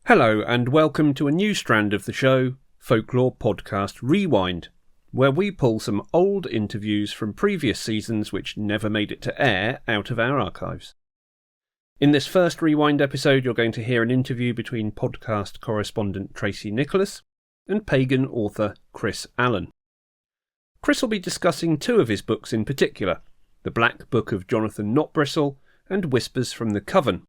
Hello and welcome to a new strand of the show, Folklore Podcast Rewind, where we pull some old interviews from previous seasons which never made it to air out of our archives. In this first Rewind episode, you're going to hear an interview between podcast correspondent Tracy Nicholas and pagan author Chris Allaun. Chris will be discussing two of his books in particular, The Black Book of Johnathan Knotbristle and Whispers from the Coven.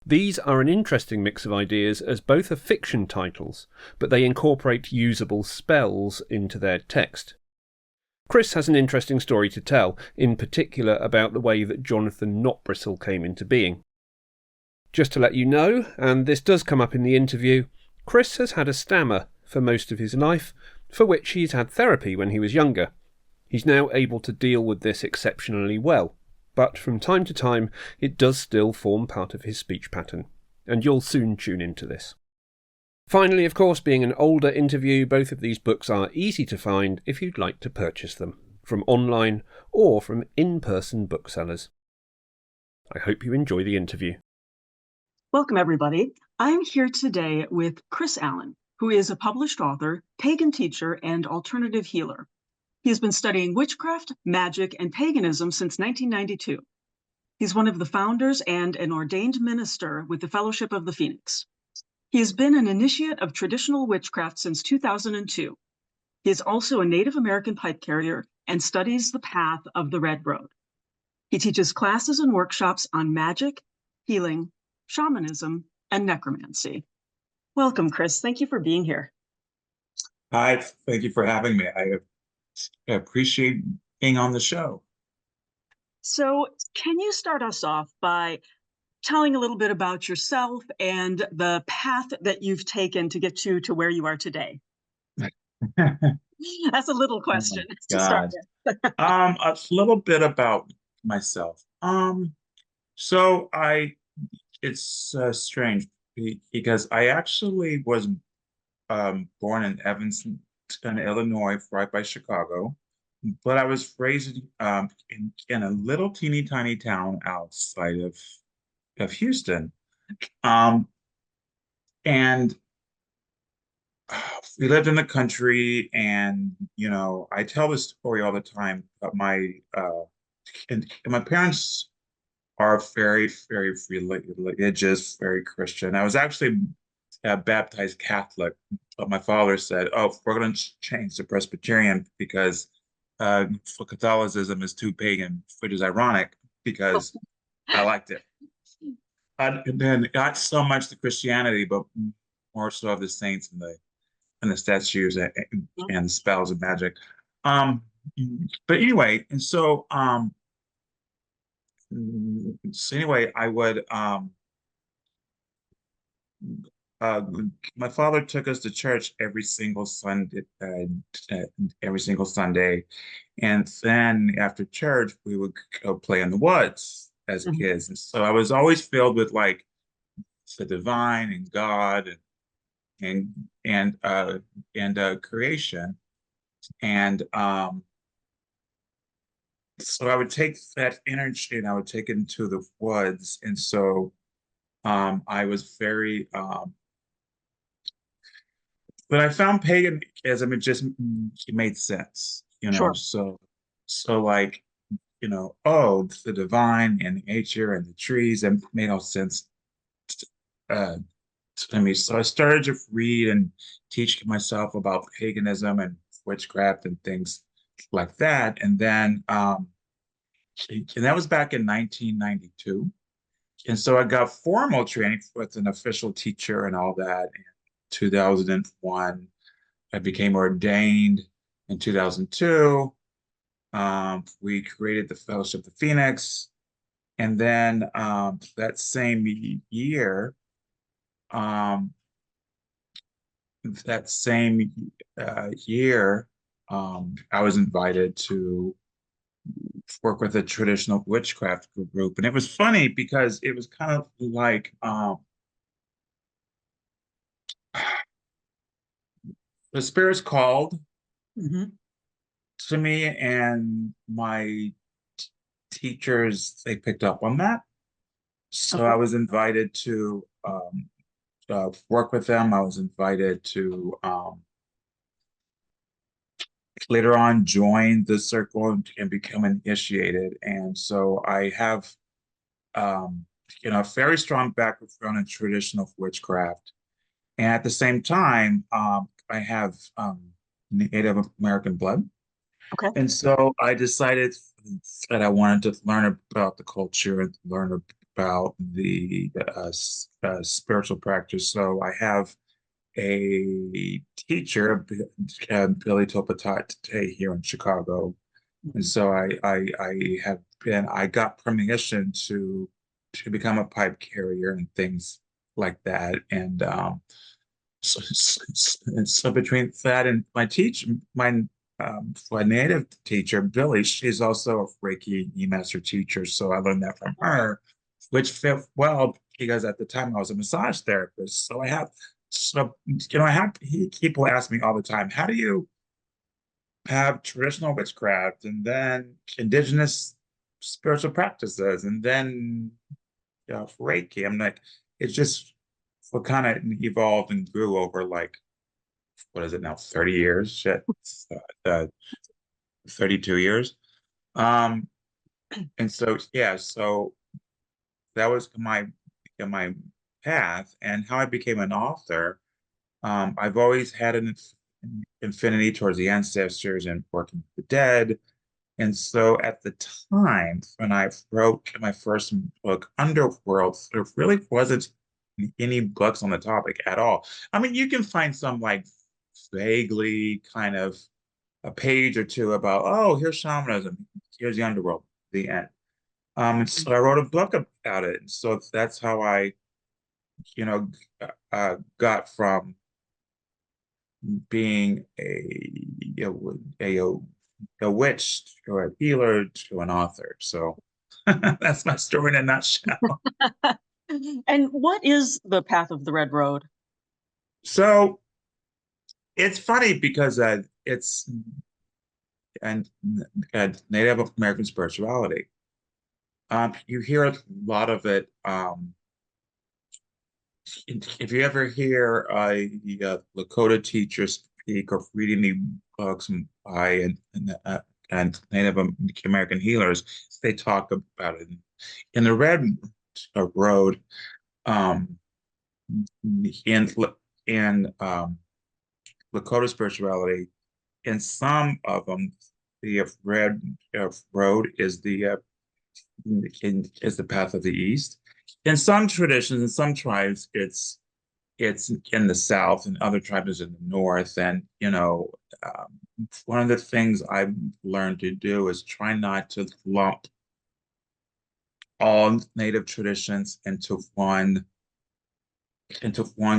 These are an interesting mix of ideas as both are fiction titles, but they incorporate usable spells into their text. Chris has an interesting story to tell, in particular about the way that Johnathan Knotbristle came into being. Just to let you know, and this does come up in the interview, Chris has had a stammer for most of his life, for which he's had therapy when he was younger. He's now able to deal with this exceptionally well. But from time to time it does still form part of his speech pattern, and you'll soon tune into this. Finally, of course, being an older interview, both of these books are easy to find if you'd like to purchase them, from online or from in-person booksellers. I hope you enjoy the interview. Welcome, everybody. I'm here today with Chris Allaun, who is a published author, pagan teacher, and alternative healer. He has been studying witchcraft, magic, and paganism since 1992. He's one of the founders and an ordained minister with the Fellowship of the Phoenix. He has been an initiate of traditional witchcraft since 2002. He is also a Native American pipe carrier and studies the path of the Red Road. He teaches classes and workshops on magic, healing, shamanism, and necromancy. Welcome, Chris. Thank you for being here. Hi, thank you for having me. I appreciate being on the show. So can you start us off by telling a little bit about yourself and the path that you've taken to get you to where you are today? That's a little question to start with. A little bit about myself. So it's strange because I actually was born in Evanston, Illinois, right by Chicago, but I was raised in a little teeny tiny town outside of Houston, and we lived in the country. And I tell this story all the time. But my parents are very, very religious, very Christian. I was actually baptized Catholic, but my father said, "Oh, we're going to change to Presbyterian because for Catholicism is too pagan," which is ironic because I liked it. And then not so much the Christianity, but more so of the saints and the statues and the spells and magic. But anyway, and so anyway, I would my father took us to church every single Sunday, and then after church we would go play in the woods as kids. And so I was always filled with like the divine and God and creation, and so I would take that energy and I would take it into the woods. And so I was very but I found paganism, it made sense, Sure. So like, oh, the divine and nature and the trees, and made no sense to me. So I started to read and teach myself about paganism and witchcraft and things like that. And then and that was back in 1992. And so I got formal training with an official teacher and all that. In 2001, I became ordained in 2002. We created the Fellowship of the Phoenix. And then that same year, I was invited to work with a traditional witchcraft group. And it was funny because it was kind of like the spirits called to me, and my teachers, they picked up on that. So I was invited to work with them. I was invited to later on join the circle and become initiated. And so I have, a very strong background in traditional witchcraft. And at the same time, I have Native American blood. Okay. And so I decided that I wanted to learn about the culture and learn about the spiritual practice. So I have a teacher, Billy Topatate here in Chicago. And so I got permission to become a pipe carrier and things like that. And so between that and my native teacher, Billy, she's also a Reiki master teacher. So I learned that from her, which fit well because at the time I was a massage therapist. I have people ask me all the time, how do you have traditional witchcraft and then indigenous spiritual practices and then Reiki? I'm like, it's just what kind of evolved and grew over like, what is it now, 30 years? Shit, 32 years. Um, and so, yeah, so that was my path and how I became an author. I've always had an infinity towards the ancestors and working with the dead. And so at the time when I wrote my first book, Underworld, there really wasn't any books on the topic at all. I mean, you can find some like vaguely kind of a page or two about, oh, here's shamanism, here's the underworld, the end. And so I wrote a book about it. And so that's how I, you know, got from being a witch or a healer to an author. So that's my story in a nutshell. And what is the path of the Red Road? So it's funny because it's and Native American spirituality. You hear a lot of it. If you ever hear the Lakota teacher speak or read any books by and Native American healers, they talk about it. In the Red Road, um, in Lakota spirituality, in some of them, the Red Road is the path of the East. In some traditions, in some tribes, it's in the South, and other tribes in the North. And one of the things I've learned to do is try not to lump all native traditions into one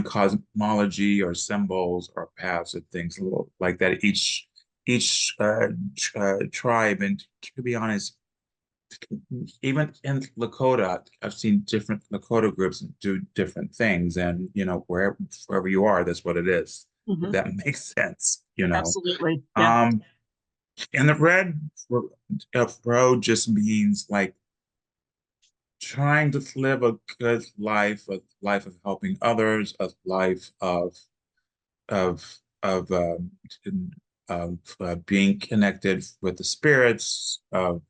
cosmology or symbols or paths or things like that. Each tribe, and to be honest, even in Lakota, I've seen different Lakota groups do different things, and wherever you are, that's what it is. If Mm-hmm. that makes sense. Absolutely. Yeah. And the red road just means like trying to live a good life, a life of helping others, a life of of being connected with the spirits, of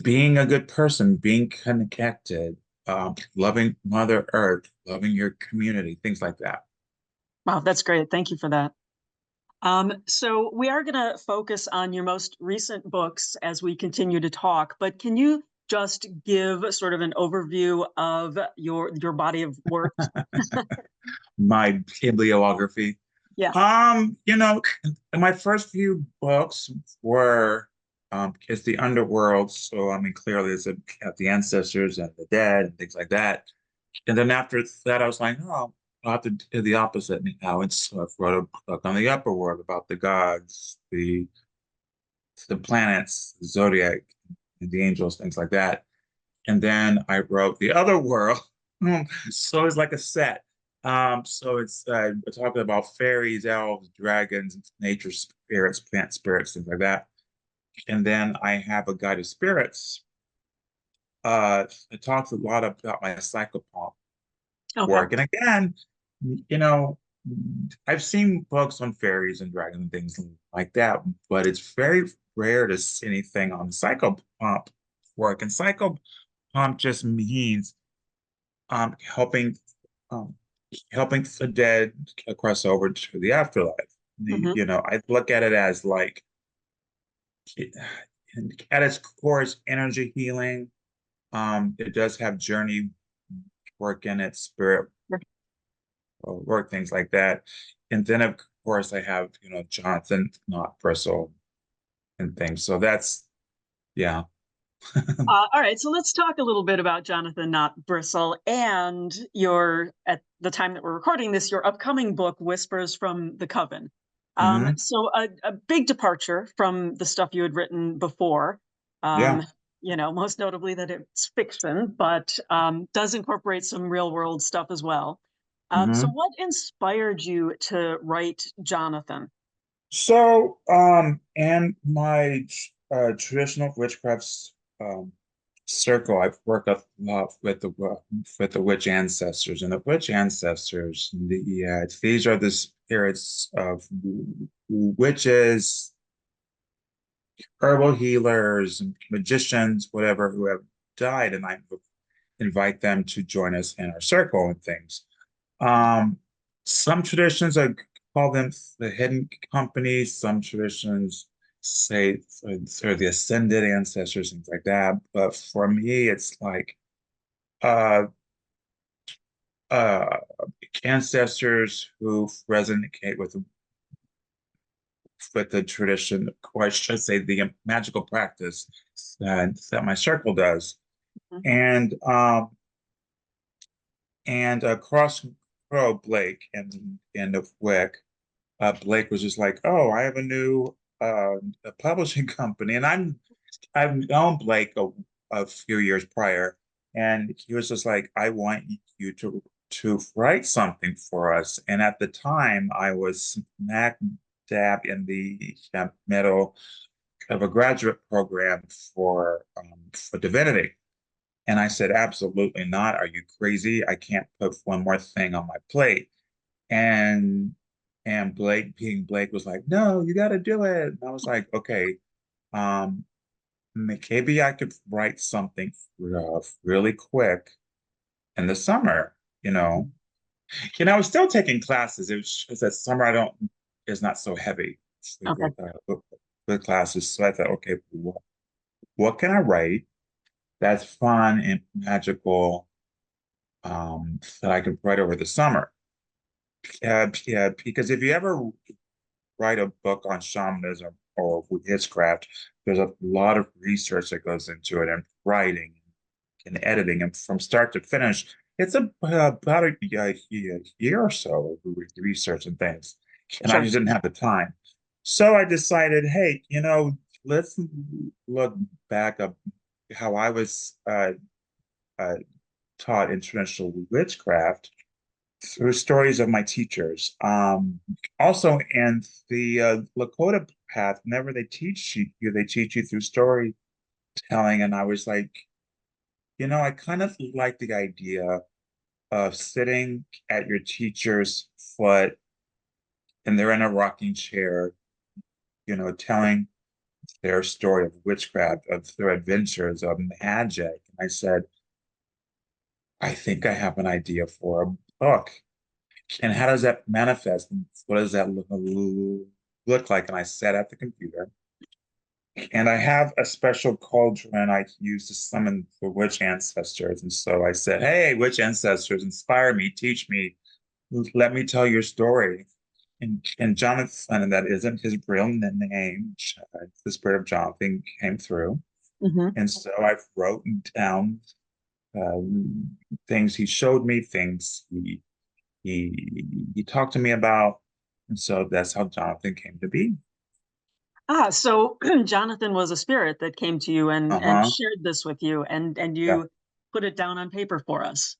being a good person, being connected, loving Mother Earth, loving your community, things like that. Wow, that's great. Thank you for that. So we are going to focus on your most recent books as we continue to talk, but can you just give sort of an overview of your body of work? My bibliography. Yeah. My first few books were it's the underworld. So I mean, clearly it's at the ancestors and the dead and things like that. And then after that, I was like, oh, I'll have to do the opposite now. And so I wrote a book on the upper world about the gods, the planets, the zodiac, and the angels, things like that. And then I wrote the other world. So it's like a set. So we're talking about fairies, elves, dragons, nature spirits, plant spirits, things like that. And then I have a guide of spirits it talks a lot about my psychopomp Okay. work. And again, you know, I've seen books on fairies and dragons and things like that, but it's very rare to see anything on psychopomp work. And psychopomp just means helping um, helping the dead cross over to the afterlife. Hmm. I look at it as like it, at its core, it's energy healing. It does have journey work in it, spirit work, things like that. And then of course I have, Johnathan, Knotbristle and things. So that's yeah. All right, so let's talk a little bit about Johnathan Knotbristle and at the time that we're recording this, your upcoming book, Whispers from the Coven. Hmm. So a big departure from the stuff you had written before. Yeah. Um, most notably that it's fiction, but does incorporate some real world stuff as well. So Hmm. what inspired you to write Johnathan? So, and my traditional witchcraft um, circle, I've worked a lot with the witch ancestors, and the witch ancestors, these are the spirits of witches, herbal healers, and magicians, whatever, who have died, and I invite them to join us in our circle and things. Um, some traditions I call them the hidden company. Some traditions say they're the ascended ancestors, things like that. But for me, it's like uh, uh, ancestors who resonate with the tradition, or I should say, the magical practice that my circle does. Mhm. And Cross Crow Blake and the Wick. Blake was just like, "Oh, I have a publishing company," and I've known Blake a few years prior, and he was just like, "I want you to write something for us." And at the time, I was smack dab in the middle of a graduate program for divinity. And I said, absolutely not. Are you crazy? I can't put one more thing on my plate. And Blake, being Blake, was like, no, you got to do it. And I was like, okay, um, maybe I could write something really quick in the summer, you know. I was still taking classes. It was just that summer I don't is not so heavy Okay. with classes. So I thought, okay, what can I write that's fun and magical that I could write over the summer? Yeah, because if you ever write a book on shamanism or witchcraft, there's a lot of research that goes into it, and writing and editing, and from start to finish, it's about a year or so of research and things. And I Sure. just didn't have the time. So I decided, hey, let's look back up how I was uh, taught in traditional witchcraft through stories of my teachers. Also, in the Lakota path, whenever they teach you, they teach you through storytelling. And I was like, I kind of like the idea of sitting at your teacher's foot and they're in a rocking chair, telling their story of witchcraft, of their adventures, of magic. And I said, I think I have an idea for a book. And how does that manifest? And what does that look like? And I sat at the computer, and I have a special cauldron I use to summon the witch ancestors. And so I said, hey, witch ancestors, inspire me, teach me, let me tell your story. And Johnathan, and that isn't his real name, the spirit of Johnathan came through. Hmm. And so I've written down things he showed me, things he talked to me about. And so that's how Johnathan came to be. So Johnathan was a spirit that came to you and Uh-huh. shared this with you, and Yeah. you put it down on paper for us.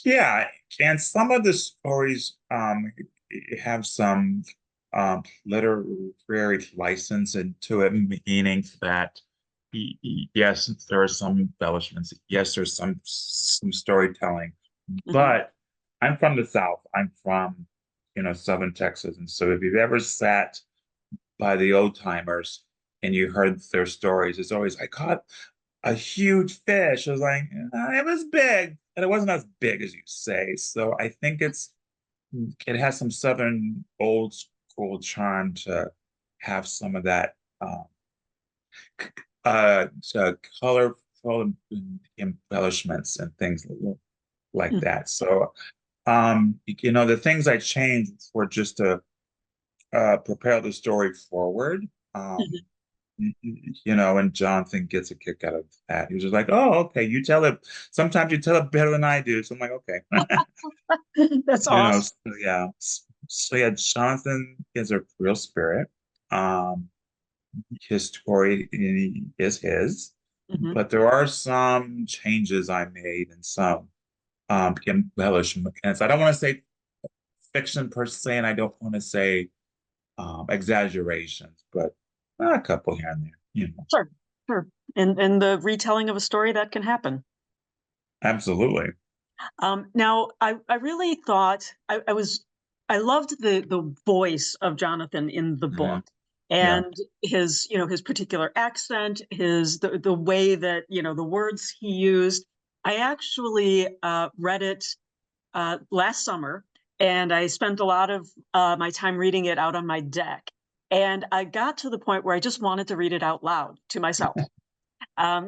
Yeah. And some of the stories have some literary license into it, meaning that Yes, there are some embellishments. Yes, there's some storytelling, Mhm. but I'm from the South. I'm from, Southern Texas. And so if you've ever sat by the old timers and you heard their stories, it's always, I caught a huge fish. I was like, it was big, and it wasn't as big as you say. So I think it has some Southern old school charm to have some of that colorful embellishments and things like Mhm. that. So, the things I changed were just to propel the story forward. Mhm. And Jonathan gets a kick out of that. He was just like, "Oh, okay, you tell it. Sometimes you tell it better than I do." So I'm like, "Okay." That's awesome. So yeah. So yeah, Jonathan is a real spirit. Um, his story is his, Mhm. but there are some changes I made and some embellishments. I don't want to say fiction per se, and I don't want to say exaggerations, but a couple here and there. Sure, sure. And the retelling of a story that can happen. Absolutely. Now, I really thought I loved the voice of Johnathan in the Mhm. book, Yeah. and his particular accent, the way that the words he used. I actually read it last summer, and I spent a lot of my time reading it out on my deck. And I got to the point where I just wanted to read it out loud to myself,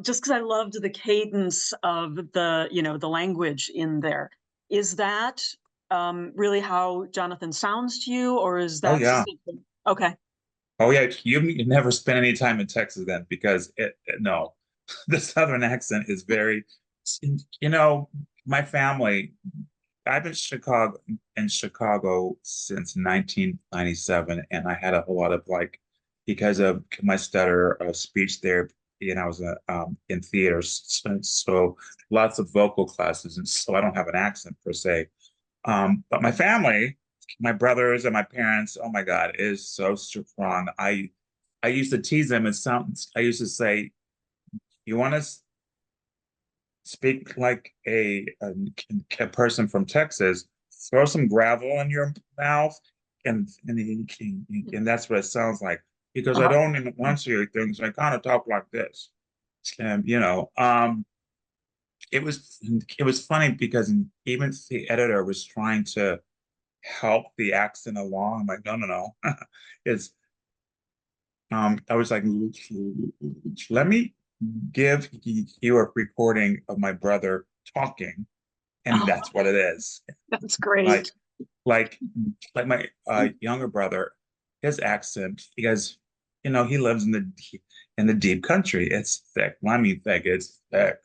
just because I loved the cadence of the language in there. Is that really how Johnathan sounds to you, or is Oh that yeah. something? Okay. Oh yeah. You never spent any time in Texas then because no, the Southern accent is very, you know, my family, I've been in Chicago since 1997, and I had a whole lot of because of my stutter of speech therapy, and I was in theater, so lots of vocal classes, and so I don't have an accent per se. But my family, my brothers and my parents, oh my God, is so strong. I used to tease them. I used to say, "You want to speak like a person from Texas, throw some gravel in your mouth, and that's what it sounds like. Because I Uh-huh. don't even want to hear things. I kind of talk like this, and it was funny because even the editor was trying to help the accent along. I'm like, no, no, no, it's I was like, let me give you a recording of my brother talking, and Oh, that's what it is. that's Like, great. like, like my younger brother, his accent, because he lives in the deep country. It's thick. Well, I mean, thick. It's thick.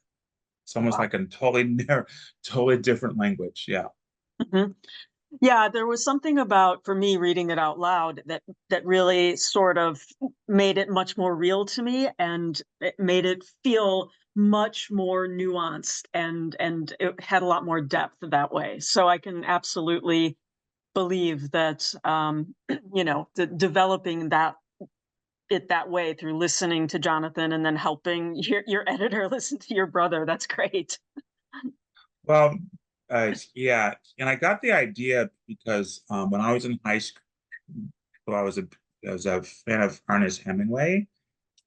It's almost Wow. like a totally different language. Yeah. Mhm. Yeah, there was something about for me reading it out loud that really sort of made it much more real to me, and it made it feel much more nuanced, and it had a lot more depth that way. So I can absolutely believe that developing that way through listening to Johnathan and then helping your editor listen to your brother. That's great. Well, yeah, and I got the idea because when I was in high school, I was a fan of Ernest Hemingway,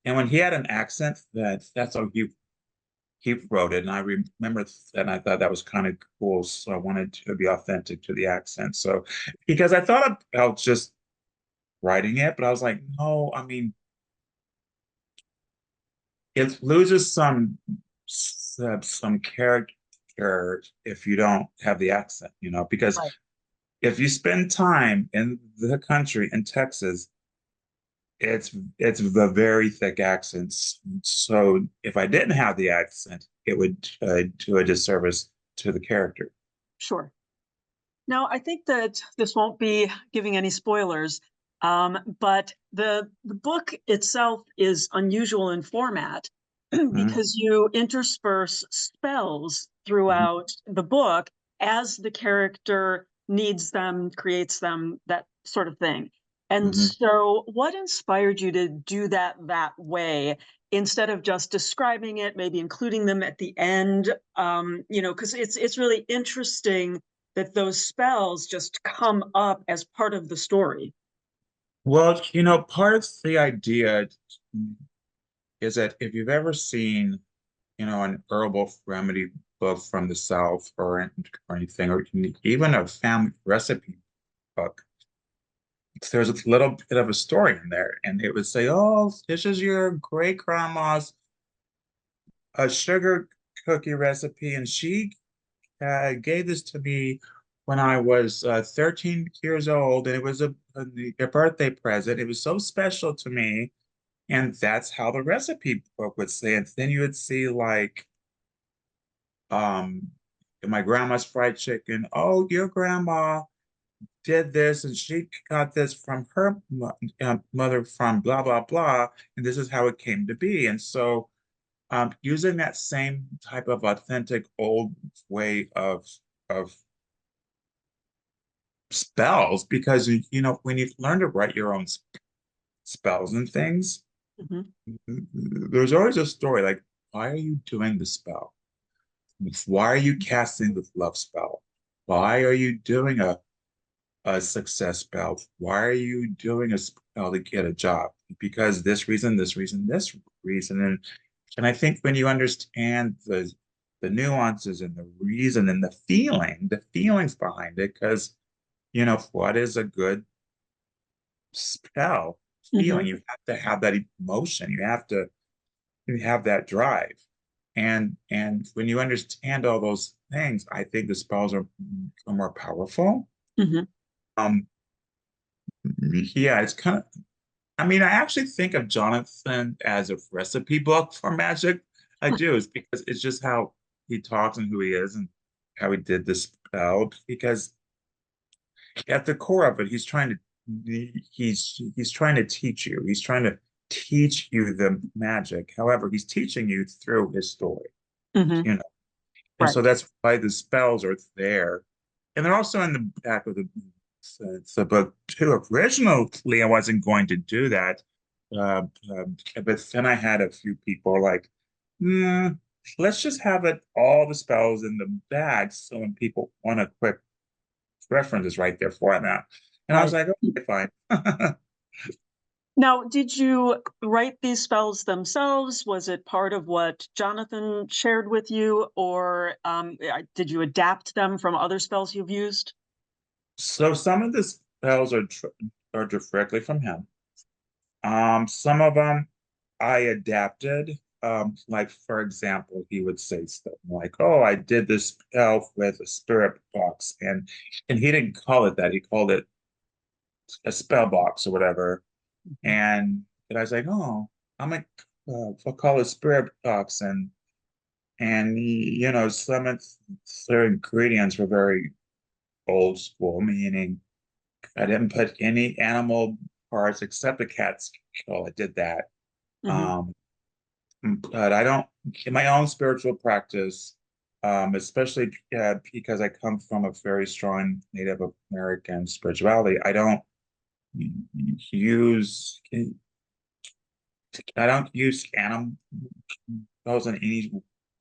and when he had an accent, that's how he wrote it, and I remember that, and I thought that was kind of cool, so I wanted to be authentic to the accent. So, because I thought about just writing it, but I was like, no, I mean, it loses some character if you don't have the accent, because Right. if you spend time in the country in Texas, it's the very thick accents. So if I didn't have the accent, it would do a disservice to the character. Sure. Now, I think that this won't be giving any spoilers, but the book itself is unusual in format Mhm, because you intersperse spells mhm, throughout the book as the character needs them, creates them, that sort of thing. And mhm. so, what inspired you to do that way? instead of just describing it, maybe including them at the end, because it's really interesting that those spells just come up as part of the story. Well, part of the idea is that if you've ever seen, an herbal remedy book from the South or anything, or even a family recipe book, there's a little bit of a story in there, and it would say, "Oh, this is your great grandma's sugar cookie recipe, and she gave this to me when I was 13 years old, and it was a birthday present. It was so special to me." And that's how the recipe book would say. And then you would see like um my grandma's fried chicken. Oh, your grandma did this and she got this from her mother from blah blah blah, and this is how it came to be. And so using that same type of authentic old way of spells, because when you learn to write your own spells and things, Mm-hmm. there's always a story like, why are you doing the spell? Why are you casting the love spell? Why are you doing a success spell? Why are you doing a spell to get a job? Because this reason, this reason, this reason. And I think when you understand the nuances and the reason and the feelings behind it, because what is a good spell feeling? Mm-hmm. You have to have that emotion. You have that drive. And when you understand all those things, I think the spells are more powerful. Mm-hmm. Um, yeah, it's kind of, I mean, I actually think of Johnathan as a recipe book for magic. I do, is because it's just how he talks and who he is and how he did this spell. Because at the core of it, he's trying to teach you. He's trying to teach you the magic. However, he's teaching you through his story, Mm-hmm. you know. And Right. so that's why the spells are there. And they're also in the back of the book too. Originally, I wasn't going to do that. Uh, but then I had a few people like, "Hmm, let's just have all the spells in the bag. So when people want a quick reference, is right there for them." And I was Right. like, okay, fine. Now, did you write these spells themselves? Was it part of what Johnathan shared with you, or did you adapt them from other spells you've used? So some of the spells are directly from him. Some of them I adapted. Like for example, he would say stuff like, "Oh, I did this spell with a spirit box," and he didn't call it that. He called it a spell box or whatever. And I was like, "Oh, I'm gonna I'll call it spirit box," and some of their ingredients were very old school, meaning I didn't put any animal parts except the cat's skull. I did that. Mm-hmm. Um, but I don't, in my own spiritual practice, especially because I come from a very strong Native American spirituality, use I don't use animals in any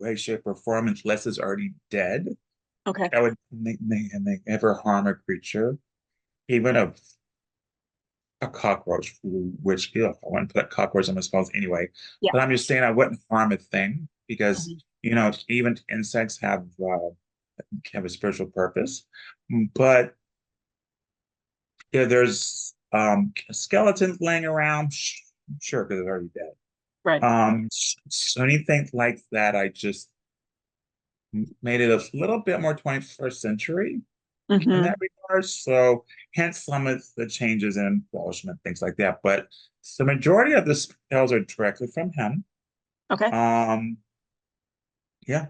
way, shape, or form unless it's already dead. Okay. That would make ever harm a creature, even a cockroach, which I wouldn't put cockroach on my spells anyway. Yeah. But I'm just saying I wouldn't harm a thing because Mm-hmm. even insects have a spiritual purpose. But yeah, there's skeletons laying around, sure, because they're already dead. Right. So anything like that, I just made it a little bit more 21st century in Mm-hmm. that regard. So hence some of the changes in embellishment, things like that. But the majority of the spells are directly from him. Okay. Um, yeah.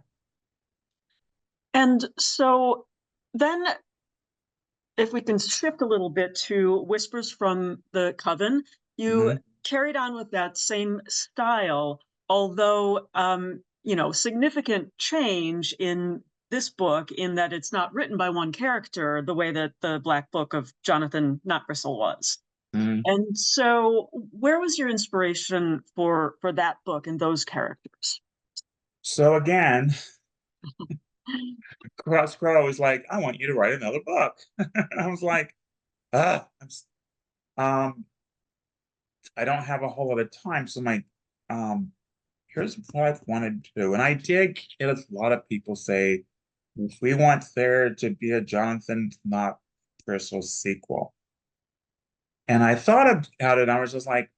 And so then, if we can shift a little bit to Whispers from the Coven, you Mhm. carried on with that same style, although significant change in this book in that it's not written by one character the way that the Black Book of Johnathan Knotbristle was. Mhm. And so where was your inspiration for that book and those characters? So again, Cross Crow was like, I want you to write another book. I was like, I'm, um, I don't have a whole lot of time. So um, here's what I wanted to do. And I did get a lot of people say, we want there to be a Johnathan Knotbristle sequel. And I thought about it, and I was just like,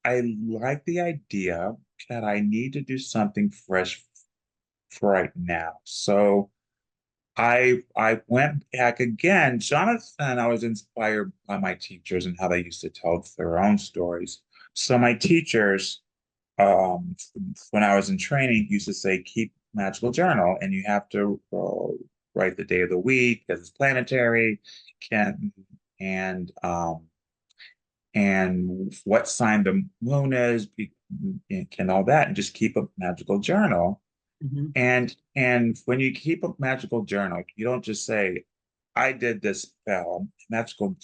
I like the idea that I need to do something fresh for right now. So I went back again. Johnathan, I was inspired by my teachers and how they used to tell their own stories. So my teachers, when I was in training, used to say, keep magical journal, and you have to write the day of the week because it's planetary, can and and what sign the moon is, and all that, and just keep a magical journal. Mhm. And when you keep a magical journal, you don't just say, I did this spell. Magical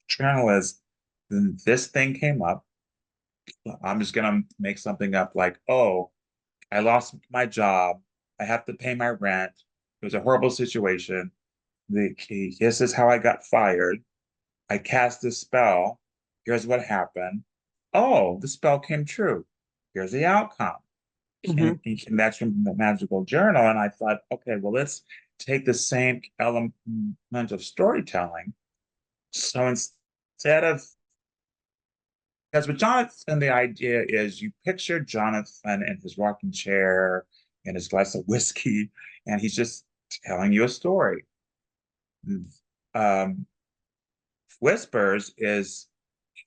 journal is this thing came up. I'm just gonna make something up like, oh, I lost my job. I have to pay my rent. It was a horrible situation. This is how I got fired. I cast this spell. Here's what happened. Oh, the spell came true. Here's the outcome. Mhm. And that's from the magical journal. And I thought, okay, well, let's take the same element of storytelling. So instead of, because with Johnathan, the idea is you picture Johnathan in his rocking chair and his glass of whiskey, and he's just telling you a story. Um, Whispers is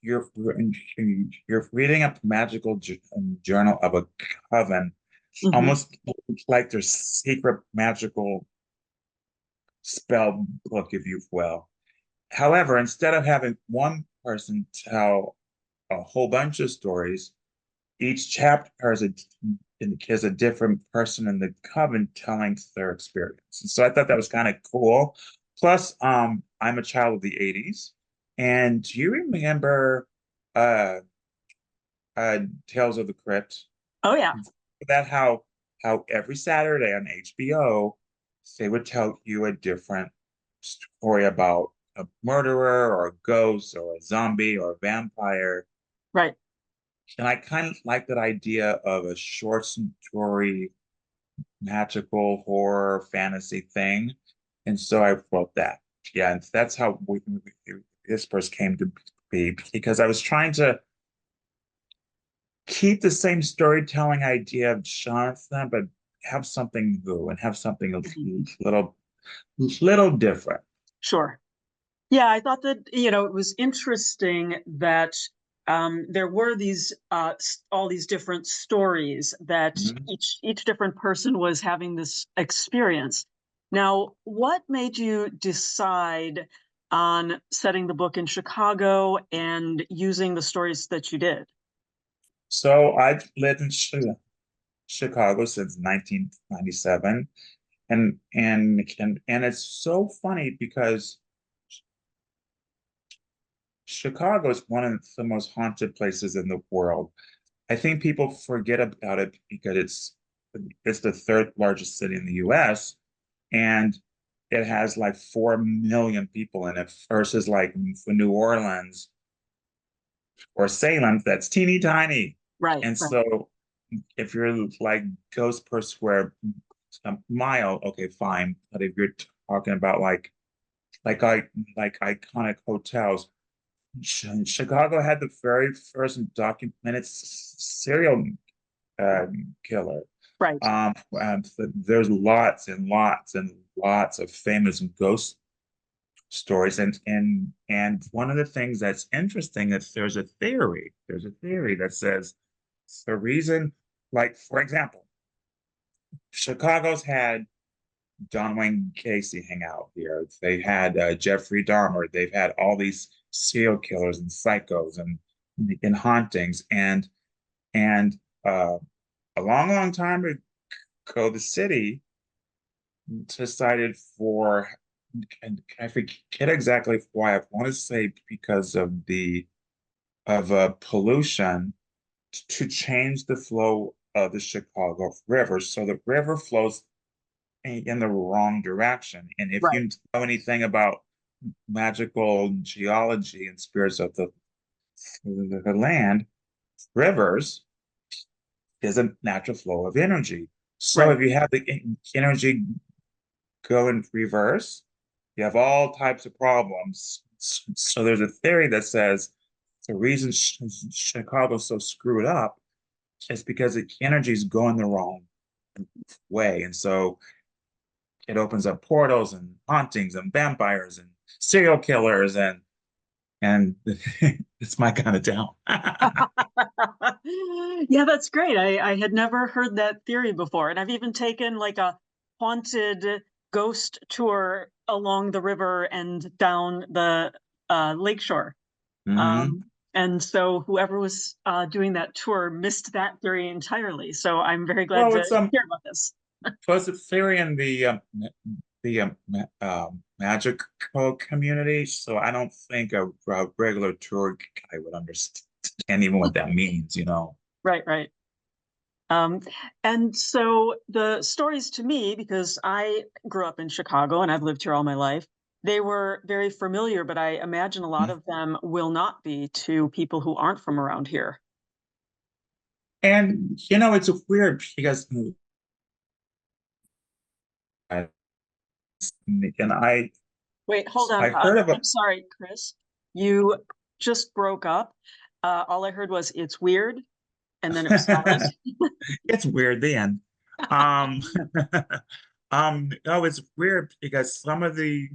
you're you're reading a magical journal of a coven, Mhm. almost like their secret magical spell book, if you will. However, instead of having one person tell a whole bunch of stories, each chapter is a different person in the coven telling their experience. And so I thought that was kind of cool. Plus, I'm a child of the 80s. And do you remember uh, Tales of the Crypt? Oh yeah. That how every Saturday on HBO they would tell you a different story about a murderer or a ghost or a zombie or a vampire. Right. And I kind of like that idea of a short story, magical horror fantasy thing. And so I wrote that. Yeah, and that's how this first came to be because I was trying to keep the same storytelling idea of Jonathan, but have something new and have something a Mhm. little different. Sure. Yeah, I thought that, it was interesting that there were these all these different stories that Mhm. each different person was having this experience. Now, what made you decide on setting the book in Chicago and using the stories that you did? So I've lived in Chicago since 1997, and it's so funny because Chicago is one of the most haunted places in the world. I think people forget about it because it's the third largest city in the US and it has like 4 million people in it versus like for New Orleans or Salem that's teeny tiny. Right, And right. so if you're like ghost per square mile, okay, fine. But if you're talking about like I like iconic hotels, Chicago had the very first documented serial killer. Right. And there's lots and lots and lots of famous ghost stories, and one of the things that's interesting is there's a theory that says the reason, like for example, Chicago's had John Wayne Casey hang out here. They had Jeffrey Dahmer. They've had all these serial killers and psychos and hauntings and a long time ago, the city decided for I forget exactly why. I want to say because of the pollution to change the flow of the Chicago River. So the river flows in the wrong direction. And if Right. you know anything about magical geology and spirits of the land, rivers is a natural flow of energy. So Right. if you have the energy go in reverse, you have all types of problems. So there's a theory that says the reason Chicago's so screwed up is because the energy is going the wrong way. And so it opens up portals and hauntings and vampires and serial killers and it's my kind of town. Yeah, that's great. I had never heard that theory before. And I've even taken like a haunted ghost tour along the river and down the lakeshore. Mhm. And so whoever was doing that tour missed that theory entirely. So I'm very glad Well, to it's hear about this. plus a theory in the magical community, so I don't think a regular tour guide would understand even what that means, you know. Right, right. Um, and so the stories to me, because I grew up in Chicago and I've lived here all my life, they were very familiar, but I imagine a lot of them will not be to people who aren't from around here. And it's weird because I and Wait, hold on. I heard of a I'm sorry, Chris. You just broke up. All I heard was it's weird, and then it was silent. it's weird the end. Um no, it's weird because some of the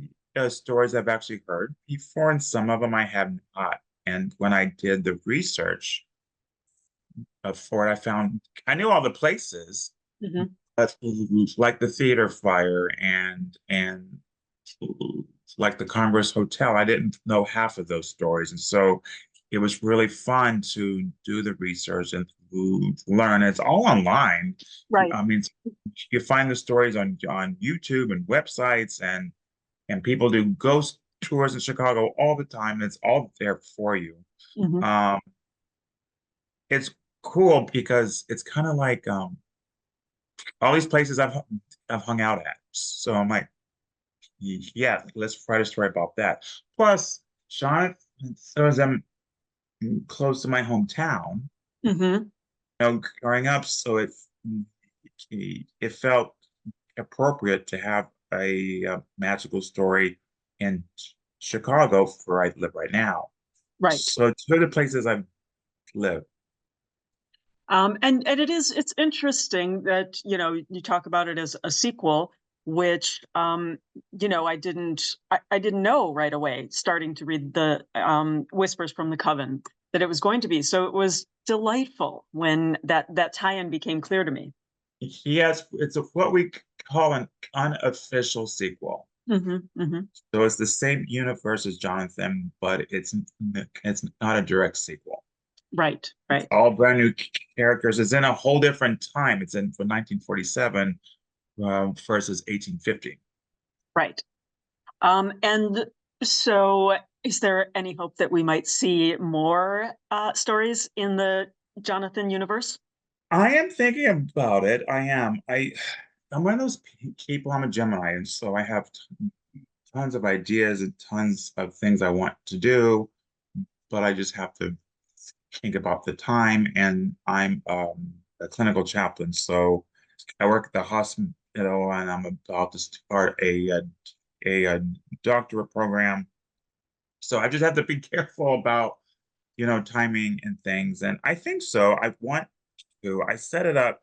stories I've actually heard before, and some of them I have not. And when I did the research for it, I knew all the places, Mhm. but like the theater fire and like the Congress Hotel, I didn't know half of those stories, and so it was really fun to do the research and to learn. It's all online. Right. I mean, you find the stories on YouTube and websites, and people do ghost tours in Chicago all the time, and it's all there for you. Mhm. Um, it's cool because it's kind of like all these places I've hung out at. So I'm like, yeah, let's write a story about that. Plus, Jonathan, so as I'm close to my hometown, Mhm. growing up, so it felt appropriate to have a magical story in Chicago where I live right now. Right. So two of the places I've lived. And it's interesting that you talk about it as a sequel, which I didn't know right away starting to read the Whispers from the Coven that it was going to be. So it was delightful when that tie-in became clear to me. Yes, it's what we call an unofficial sequel. Hmm. Hmm. So it's the same universe as Johnathan, but it's not a direct sequel. Right, It's right, all brand new characters. It's in a whole different time. It's in for 1947 versus 1850. right. And so is there any hope that we might see more stories in the Johnathan universe? I am thinking about it. I'm one of those people. I'm a Gemini, and so I have tons of ideas and tons of things I want to do, but I just have to think about the time. And I'm a clinical chaplain, so I work at the hospital, and I'm about to start a doctorate program. So I just have to be careful about, timing and things. And I think so. I set it up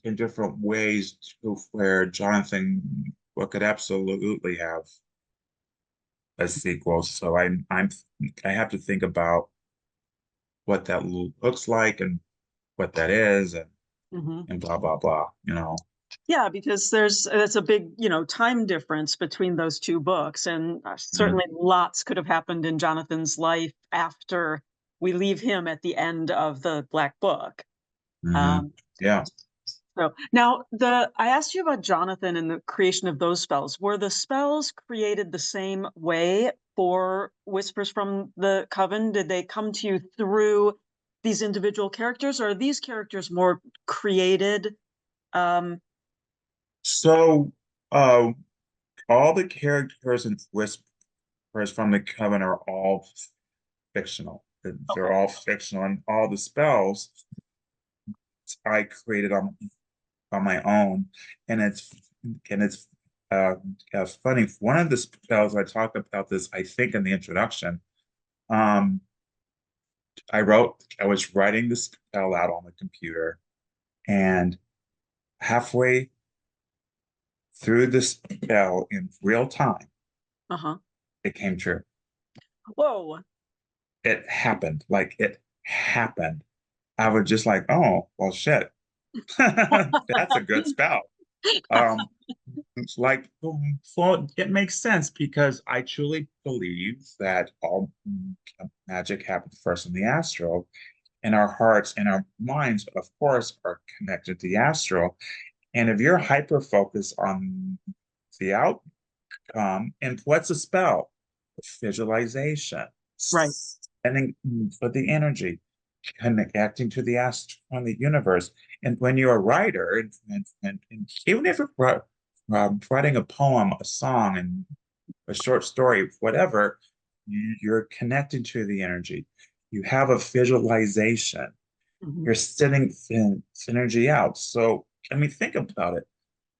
in different ways to where Jonathan could absolutely have a sequel. So I have to think about what that looks like and what that is Hmm. and blah blah blah. Yeah, because that's a big, time difference between those two books, and Mhm. certainly lots could have happened in Jonathan's life after we leave him at the end of the Black Book. Mhm. Um, Yeah. So now I asked you about Johnathan and the creation of those spells. Were the spells created the same way for Whispers from the Coven? Did they come to you through these individual characters, or are these characters more created? So all the characters in Whispers from the Coven are all fictional. They're all fictional, and all the spells I created on my own. And it's uh, funny. One of the spells I talked about this, I think, in the introduction. Um, I was writing the spell out on the computer, and halfway through the spell in real time, it came true. Whoa. It happened. Like it happened. I was just like, oh, well, shit. That's a good spell. It's like, well, it makes sense because I truly believe that all magic happens first in the astral, and our hearts and our minds, of course, are connected to the astral. And if you're hyper focused on the outcome, and what's a spell? Visualization, Right. sending for the energy, connecting to the astral and the universe. And when you're a writer, and even if you're writing a poem, a song, and a short story, whatever, you're connecting to the energy. You have a visualization. You're sending energy out. So, I mean, think about it.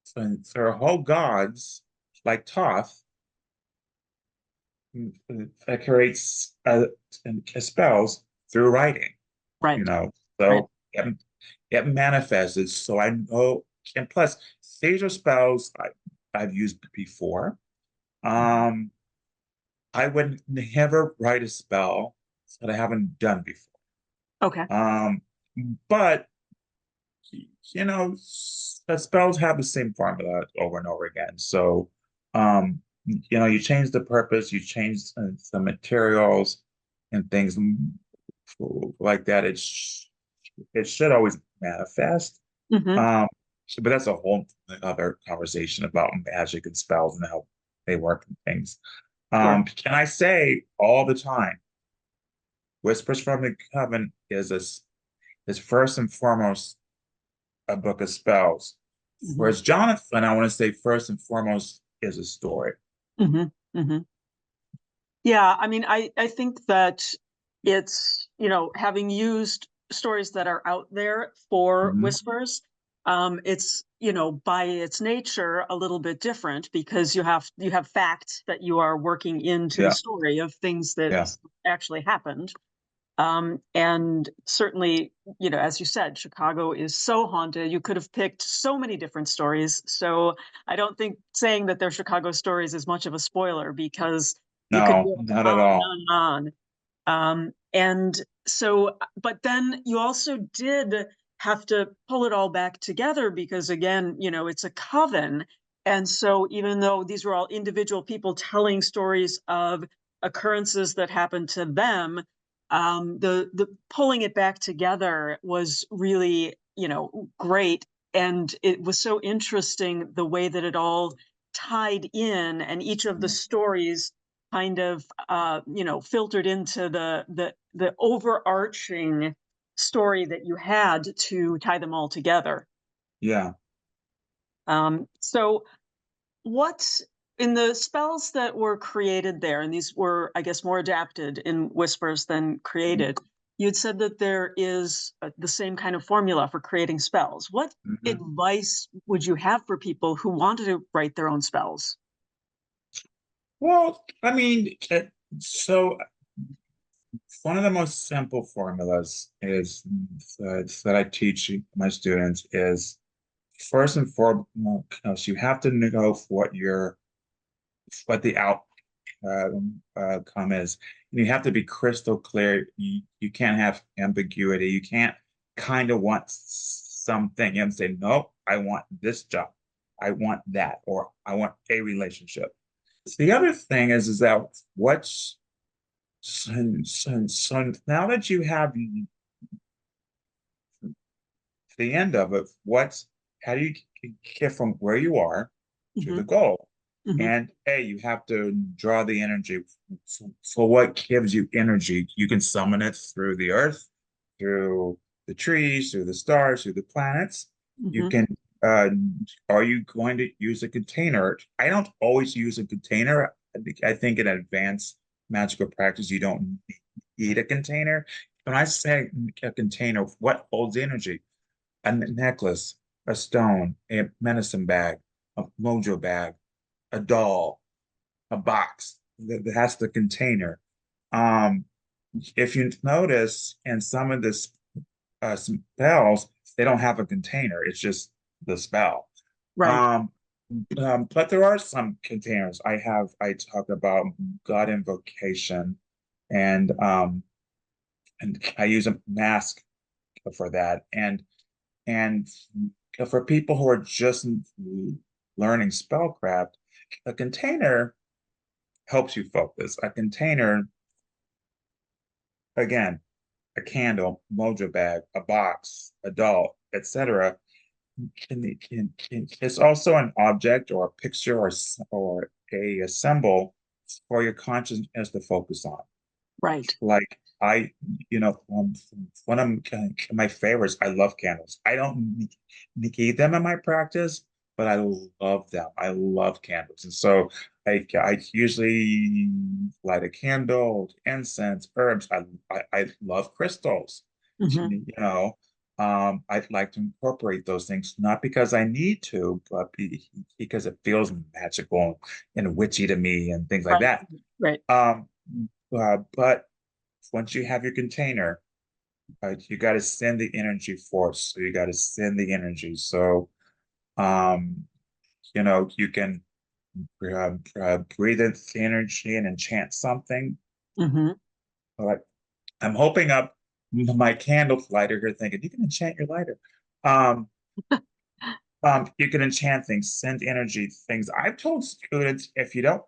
So there are whole gods like Thoth that creates spells through writing. Right. So right. it manifests. So I know, and plus, these are spells I've used before. I would never write a spell that I haven't done before. Okay. But the spells have the same formula over and over again. So, you change the purpose, you change the materials and things like that. It should always manifest. But that's a whole other conversation about magic and spells and how they work and things. Sure. Can I say all the time, Whispers from the Coven is first and foremost a book of spells. Whereas Johnathan, I want to say first and foremost is a story. Yeah, I mean, I think that it's, having used stories that are out there for Whispers, it's, by its nature a little bit different because you have facts that you are working into the story of things that actually happened. And certainly, as you said, Chicago is so haunted. You could have picked so many different stories. So I don't think saying that they're Chicago stories is much of a spoiler because you could go not at all. on and on. And so, but then you also did have to pull it all back together because, again, it's a coven. And so even though these were all individual people telling stories of occurrences that happened to them, the pulling it back together was really, great. And it was so interesting the way that it all tied in, and each of the stories kind of filtered into the overarching story that you had to tie them all together. So what in the spells that were created there, and these were, I guess, more adapted in Whispers than created, you'd said that there is the same kind of formula for creating spells. What advice would you have for people who wanted to write their own spells? Well, I mean, so one of the most simple formulas is that I teach my students is first and foremost, you have to know what the outcome is. And you have to be crystal clear. You can't have ambiguity. You can't kind of want something and say, no, I want this job. I want that, or I want a relationship. So the other thing is that so now that you have the end of it, what's how do you get from where you are to the Mm-hmm. goal? Mm-hmm. And you have to draw the energy for what gives you energy. You can summon it through the earth, through the trees, through the stars, through the planets. You Mm-hmm. can, uh, are you going to use a container? I don't always use a container. I think in advanced magical practice, you don't need a container. When I say a container, what holds energy? A necklace, a stone, a medicine bag, a mojo bag, a doll, a box. That's the container. Um, if you notice in some of the spells, they don't have a container. It's just the spell. Right. Um, but there are some containers. I talk about God invocation, and I use a mask for that. And for people who are just learning spellcraft, a container helps you focus. A container, again, a candle, mojo bag, a box, a doll, etc. It's also an object or a picture or a symbol for your consciousness to focus on. Right. Like one of my favorites, I love candles. I don't need them in my practice, but I love them. I love candles. And so I usually light a candle, incense, herbs. I love crystals. Mm-hmm. You know, I'd like to incorporate those things, not because I need to, but because it feels magical and witchy to me and things like Right. that. Right. But once you have your container, you got to send the energy force. So you got to send the energy. So, um, you can breathe in the energy and enchant something. Mm-hmm. Like I'm hoping up my candle lighter here, thinking you can enchant your lighter. Um, you can enchant things, send energy things. I've told students if you're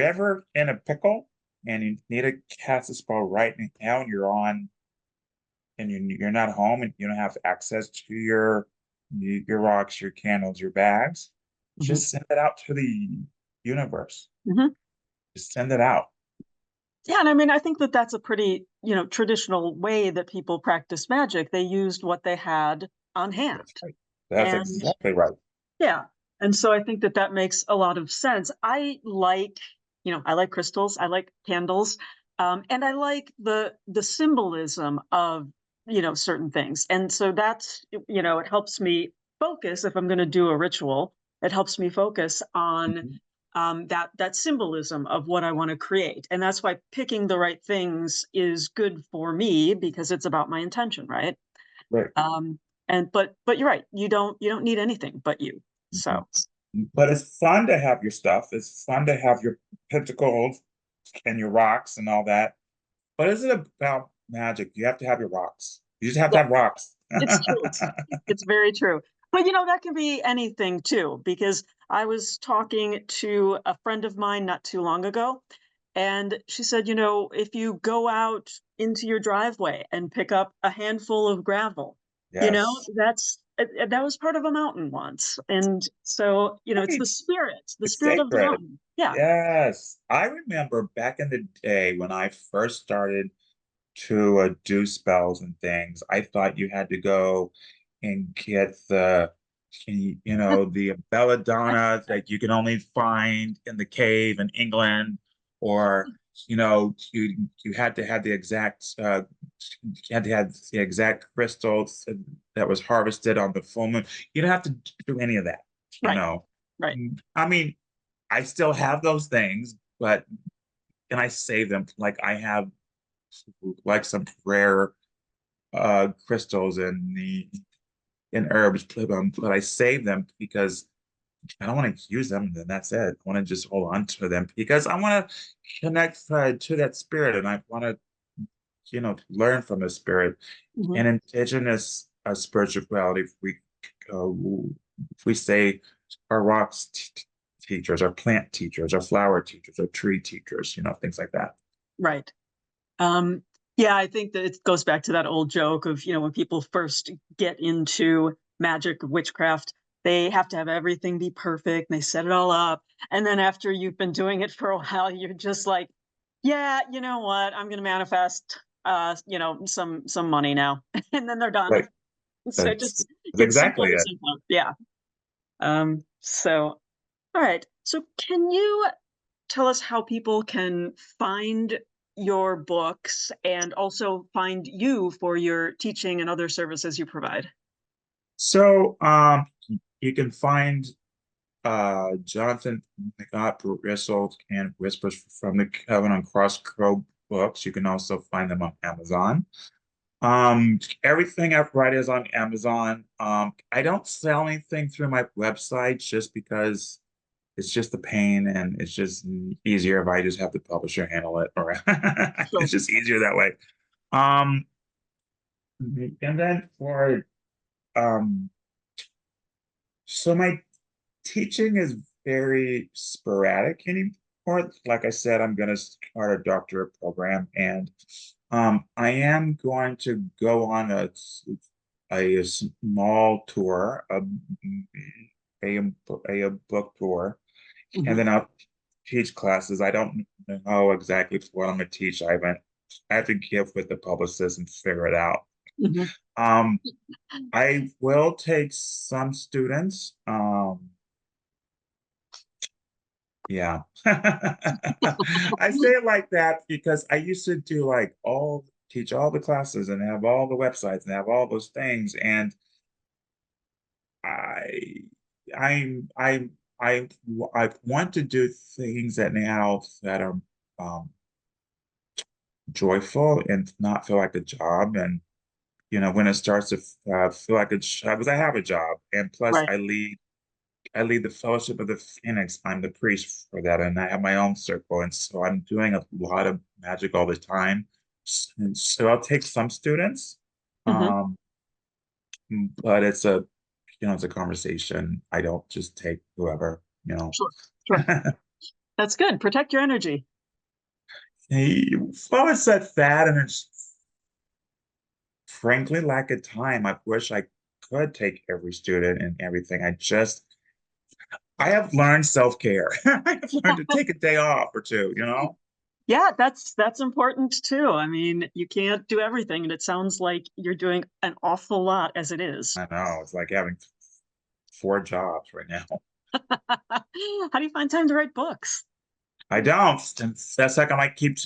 ever in a pickle and you need to cast a spell right now, and you're not home and you don't have access to your rocks, your candles, your bags, Mm-hmm. just send it out to the universe. Mm-hmm. Just send it out. Yeah, and I mean, I think that that's a pretty, traditional way that people practice magic. They used what they had on hand. That's right. That's And exactly right. yeah, and so I think that that makes a lot of sense. I like crystals, I like candles, and I like the symbolism of, certain things. And so that's, it helps me focus if I'm going to do a ritual. It helps me focus on Mhm. that symbolism of what I want to create. And that's why picking the right things is good for me because it's about my intention, right? Right. But you're right. You don't need anything but you. Mhm. So But it's fun to have your stuff. It's fun to have your pentacles and your rocks and all that. But is it about magic? You have to have your rocks. You just have to yeah, have rocks. it's true. It's very true. But that can be anything too, because I was talking to a friend of mine not too long ago, and she said, if you go out into your driveway and pick up a handful of gravel, Yes. that was part of a mountain once. And so, it's Right. the It's spirit of the sacred. mountain. Yeah. Yes. I remember back in the day when I first started to do spells and things, I thought you had to go and get the belladonna that you can only find in the cave in England, or you had to have the exact crystals that was harvested on the full moon. You don't have to do any of that, you Right. know. Right. I mean, I still have those things, but and I save them. Like I have like some rare crystals in herbs, but I save them because I don't want to use them. Then that's it. I want to just hold on to them because I want to connect to that spirit, and I want to learn from the spirit. Mhm. And indigenous spirituality, we say our rocks teachers, our plant teachers, our flower teachers, our tree teachers, things like that. Right. Yeah, I think that it goes back to that old joke of, when people first get into magic, witchcraft, they have to have everything be perfect. They set it all up. And then after you've been doing it for a while, you're just like, yeah, you know what? I'm going to manifest, some money now. And then they're done. Like So that's, just that's get simpler exactly and it. simpler. Yeah. So, all right. So can you tell us how people can find your books and also find you for your teaching and other services you provide? So you can find Johnathan Knotbristle and Whispers from the Coven on Crossroad Books. You can also find them on Amazon. Everything I've write is on Amazon. I don't sell anything through my website just because it's just a pain and it's just easier if I just have the publisher handle it, or Sure. it's just easier that way. Um, and then for um, so my teaching is very sporadic anymore. Like I said, I'm going to start a doctorate program, and I am going to go on a small tour, a book tour, and Mhm. then I'll teach classes. I don't know exactly what I'm going to teach. I have to give with the publicist and figure it out. Mhm. Um, I will take some students. Yeah. I say it like that because I used to do teach all the classes and have all the websites and have all those things. And I I'm I want to do things that now that are um joyful and not feel like a job. And when it starts to feel like a job, because I have a job, and plus Right. I lead the Fellowship of the Phoenix. I'm the priest for that, and I have my own circle, and so I'm doing a lot of magic all the time. So I'll take some students, Mhm. um, but it's a conversation. I don't just take whoever. Sure. Sure. That's good. Protect your energy. Well, it's that, and it's frankly lack of time. I wish I could take every student and everything. I have learned self-care. I have learned to take a day off or two. Yeah, that's important too. I mean, you can't do everything, and it sounds like you're doing an awful lot as it is. I know. It's like having four jobs right now. How do you find time to write books? I don't. And that's like I might keep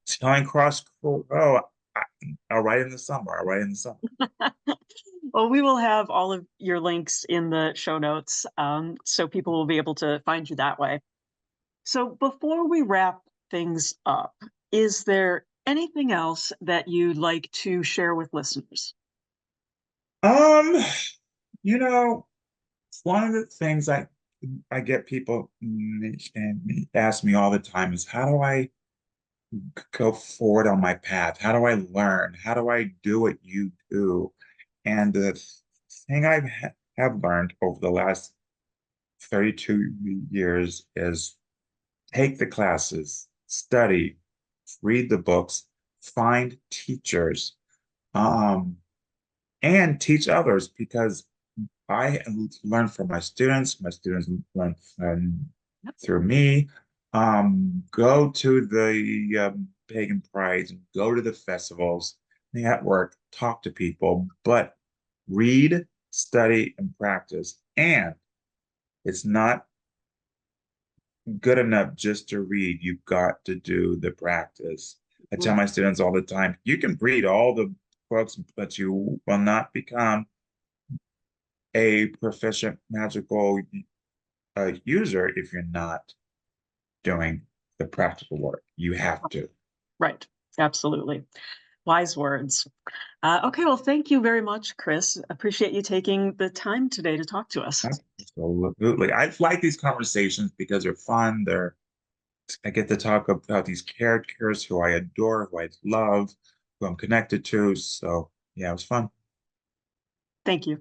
telling Cross, oh, I, I'll write in the summer. I'll write in the summer. Well, we will have all of your links in the show notes, so people will be able to find you that way. So before we wrap things up, is there anything else that you'd like to share with listeners? Um, you know, one of the things I get people and ask me all the time is how do I go forward on my path? How do I learn? How do I do what you do? And the thing have learned over the last 32 years is take the classes, study, read the books, find teachers, um, and teach others because I learn from my students learn through me. Go to the pagan prides, go to the festivals, network, talk to people, but read, study, and practice. And it's not good enough just to read. You've got to do the practice. I tell Mm. my students all the time, you can read all the books, but you will not become a proficient magical user if you're not doing the practical work. You have to. Right. Absolutely. Wise words. Okay, well, thank you very much, Chris. Appreciate you taking the time today to talk to us. Absolutely. I like these conversations because they're fun. I get to talk about these characters who I adore, who I love, who I'm connected to. So yeah, it was fun. Thank you.